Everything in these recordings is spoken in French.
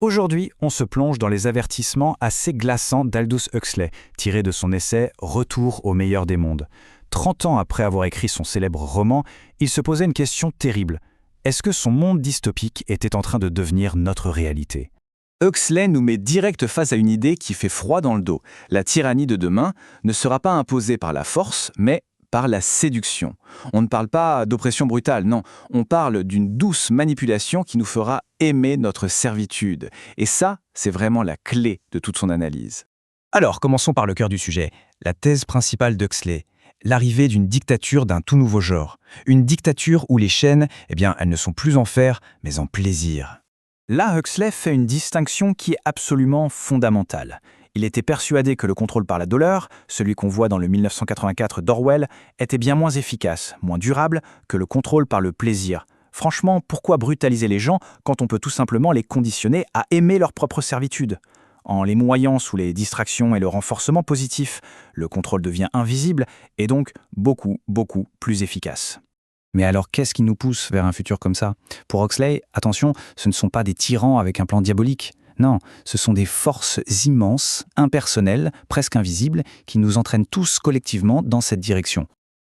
Aujourd'hui, on se plonge dans les avertissements assez glaçants d'Aldous Huxley, tirés de son essai Retour au meilleur des mondes. 30 ans après avoir écrit son célèbre roman, il se posait une question terrible. Est-ce que son monde dystopique était en train de devenir notre réalité ? Huxley nous met direct face à une idée qui fait froid dans le dos. La tyrannie de demain ne sera pas imposée par la force, mais par la séduction. On ne parle pas d'oppression brutale, non. On parle d'une douce manipulation qui nous fera aimer notre servitude. Et ça, c'est vraiment la clé de toute son analyse. Alors, commençons par le cœur du sujet, la thèse principale d'Huxley. L'arrivée d'une dictature d'un tout nouveau genre. Une dictature où les chaînes, elles ne sont plus en fer, mais en plaisir. Là, Huxley fait une distinction qui est absolument fondamentale. Il était persuadé que le contrôle par la douleur, celui qu'on voit dans le 1984 d'Orwell, était bien moins efficace, moins durable que le contrôle par le plaisir. Franchement, pourquoi brutaliser les gens quand on peut tout simplement les conditionner à aimer leur propre servitude ? En les moyant sous les distractions et le renforcement positif, le contrôle devient invisible et donc beaucoup plus efficace. Mais alors, qu'est-ce qui nous pousse vers un futur comme ça ? Pour Huxley, attention, ce ne sont pas des tyrans avec un plan diabolique. Non, ce sont des forces immenses, impersonnelles, presque invisibles, qui nous entraînent tous collectivement dans cette direction.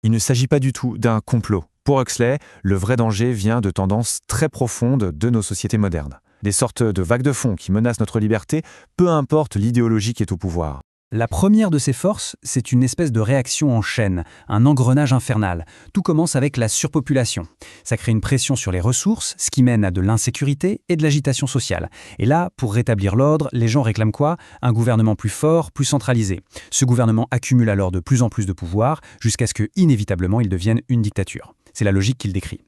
Il ne s'agit pas du tout d'un complot. Pour Huxley, le vrai danger vient de tendances très profondes de nos sociétés modernes. Des sortes de vagues de fond qui menacent notre liberté, peu importe l'idéologie qui est au pouvoir. La première de ces forces, c'est une espèce de réaction en chaîne, un engrenage infernal. Tout commence avec la surpopulation. Ça crée une pression sur les ressources, ce qui mène à de l'insécurité et de l'agitation sociale. Et là, pour rétablir l'ordre, les gens réclament quoi ? Un gouvernement plus fort, plus centralisé. Ce gouvernement accumule alors de plus en plus de pouvoir, jusqu'à ce que, inévitablement, il devienne une dictature. C'est la logique qu'il décrit.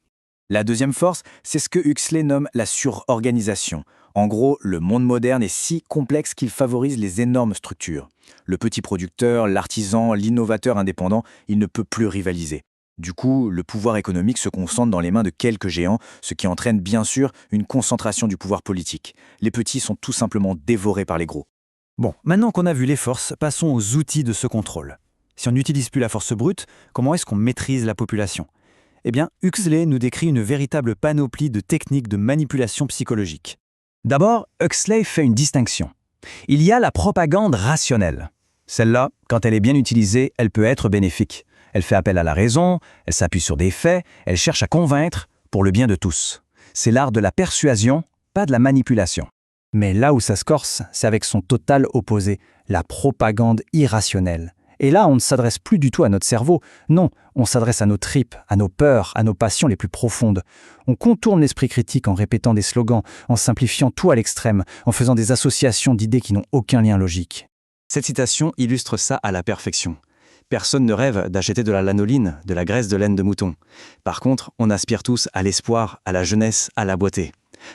La deuxième force, c'est ce que Huxley nomme la surorganisation. En gros, le monde moderne est si complexe qu'il favorise les énormes structures. Le petit producteur, l'artisan, l'innovateur indépendant, il ne peut plus rivaliser. Du coup, le pouvoir économique se concentre dans les mains de quelques géants, ce qui entraîne bien sûr une concentration du pouvoir politique. Les petits sont tout simplement dévorés par les gros. Bon, maintenant qu'on a vu les forces, passons aux outils de ce contrôle. Si on n'utilise plus la force brute, comment est-ce qu'on maîtrise la population ? Eh bien, Huxley nous décrit une véritable panoplie de techniques de manipulation psychologique. D'abord, Huxley fait une distinction. Il y a la propagande rationnelle. Celle-là, quand elle est bien utilisée, elle peut être bénéfique. Elle fait appel à la raison, elle s'appuie sur des faits, elle cherche à convaincre pour le bien de tous. C'est l'art de la persuasion, pas de la manipulation. Mais là où ça se corse, c'est avec son total opposé, la propagande irrationnelle. Et là, on ne s'adresse plus du tout à notre cerveau. Non, on s'adresse à nos tripes, à nos peurs, à nos passions les plus profondes. On contourne l'esprit critique en répétant des slogans, en simplifiant tout à l'extrême, en faisant des associations d'idées qui n'ont aucun lien logique. Cette citation illustre ça à la perfection. Personne ne rêve d'acheter de la lanoline, de la graisse de laine de mouton. Par contre, on aspire tous à l'espoir, à la jeunesse, à la beauté.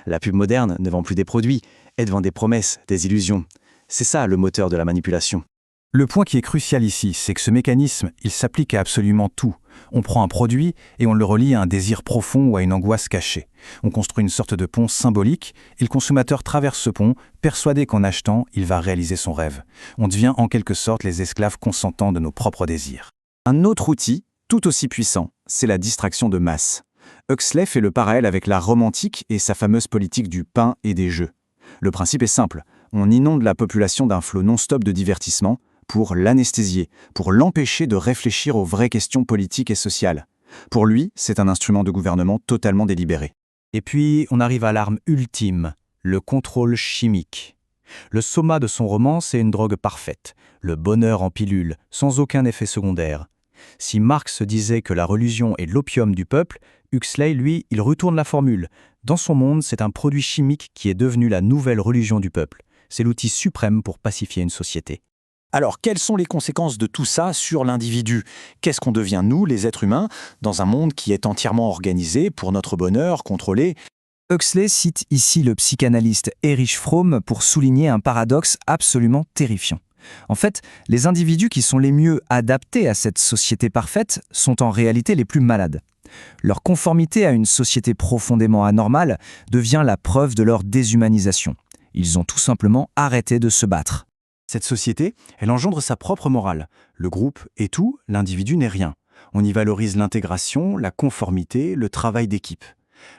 La pub moderne ne vend plus des produits, elle vend des promesses, des illusions. C'est ça le moteur de la manipulation. Le point qui est crucial ici, c'est que ce mécanisme, il s'applique à absolument tout. On prend un produit et on le relie à un désir profond ou à une angoisse cachée. On construit une sorte de pont symbolique et le consommateur traverse ce pont, persuadé qu'en achetant, il va réaliser son rêve. On devient en quelque sorte les esclaves consentants de nos propres désirs. Un autre outil, tout aussi puissant, c'est la distraction de masse. Huxley fait le parallèle avec l'art romantique et sa fameuse politique du pain et des jeux. Le principe est simple, on inonde la population d'un flot non-stop de divertissement, pour l'anesthésier, pour l'empêcher de réfléchir aux vraies questions politiques et sociales. Pour lui, c'est un instrument de gouvernement totalement délibéré. Et puis, on arrive à l'arme ultime, le contrôle chimique. Le soma de son roman, c'est une drogue parfaite, le bonheur en pilule, sans aucun effet secondaire. Si Marx disait que la religion est l'opium du peuple, Huxley, lui, il retourne la formule. Dans son monde, c'est un produit chimique qui est devenu la nouvelle religion du peuple. C'est l'outil suprême pour pacifier une société. Alors, quelles sont les conséquences de tout ça sur l'individu ? Qu'est-ce qu'on devient, nous, les êtres humains, dans un monde qui est entièrement organisé pour notre bonheur, contrôlé ? Huxley cite ici le psychanalyste Erich Fromm pour souligner un paradoxe absolument terrifiant. En fait, les individus qui sont les mieux adaptés à cette société parfaite sont en réalité les plus malades. Leur conformité à une société profondément anormale devient la preuve de leur déshumanisation. Ils ont tout simplement arrêté de se battre. Cette société, elle engendre sa propre morale. Le groupe est tout, l'individu n'est rien. On y valorise l'intégration, la conformité, le travail d'équipe.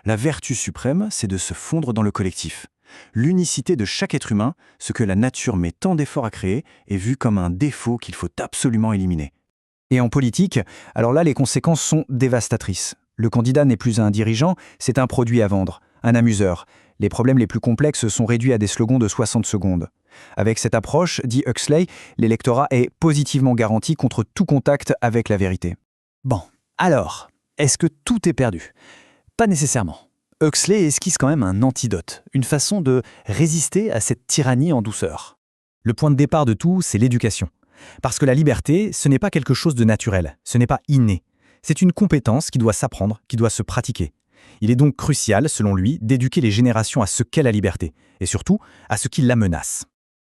La vertu suprême, c'est de se fondre dans le collectif. L'unicité de chaque être humain, ce que la nature met tant d'efforts à créer, est vu comme un défaut qu'il faut absolument éliminer. Et en politique, alors là, les conséquences sont dévastatrices. Le candidat n'est plus un dirigeant, c'est un produit à vendre, un amuseur. Les problèmes les plus complexes sont réduits à des slogans de 60 secondes. Avec cette approche, dit Huxley, l'électorat est positivement garanti contre tout contact avec la vérité. Bon, alors, est-ce que tout est perdu? Pas nécessairement. Huxley esquisse quand même un antidote, une façon de résister à cette tyrannie en douceur. Le point de départ de tout, c'est l'éducation. Parce que la liberté, ce n'est pas quelque chose de naturel, ce n'est pas inné. C'est une compétence qui doit s'apprendre, qui doit se pratiquer. Il est donc crucial, selon lui, d'éduquer les générations à ce qu'est la liberté, et surtout à ce qui la menace.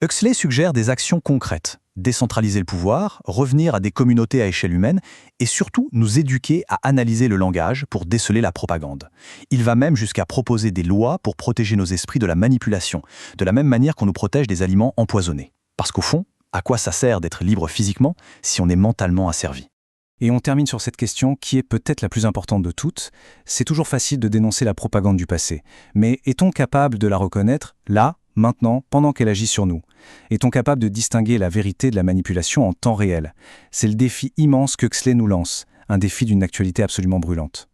Huxley suggère des actions concrètes, décentraliser le pouvoir, revenir à des communautés à échelle humaine, et surtout nous éduquer à analyser le langage pour déceler la propagande. Il va même jusqu'à proposer des lois pour protéger nos esprits de la manipulation, de la même manière qu'on nous protège des aliments empoisonnés. Parce qu'au fond, à quoi ça sert d'être libre physiquement si on est mentalement asservi? Et on termine sur cette question qui est peut-être la plus importante de toutes. C'est toujours facile de dénoncer la propagande du passé. Mais est-on capable de la reconnaître, là, maintenant, pendant qu'elle agit sur nous? Est-on capable de distinguer la vérité de la manipulation en temps réel? C'est le défi immense qu'Huxley nous lance, un défi d'une actualité absolument brûlante.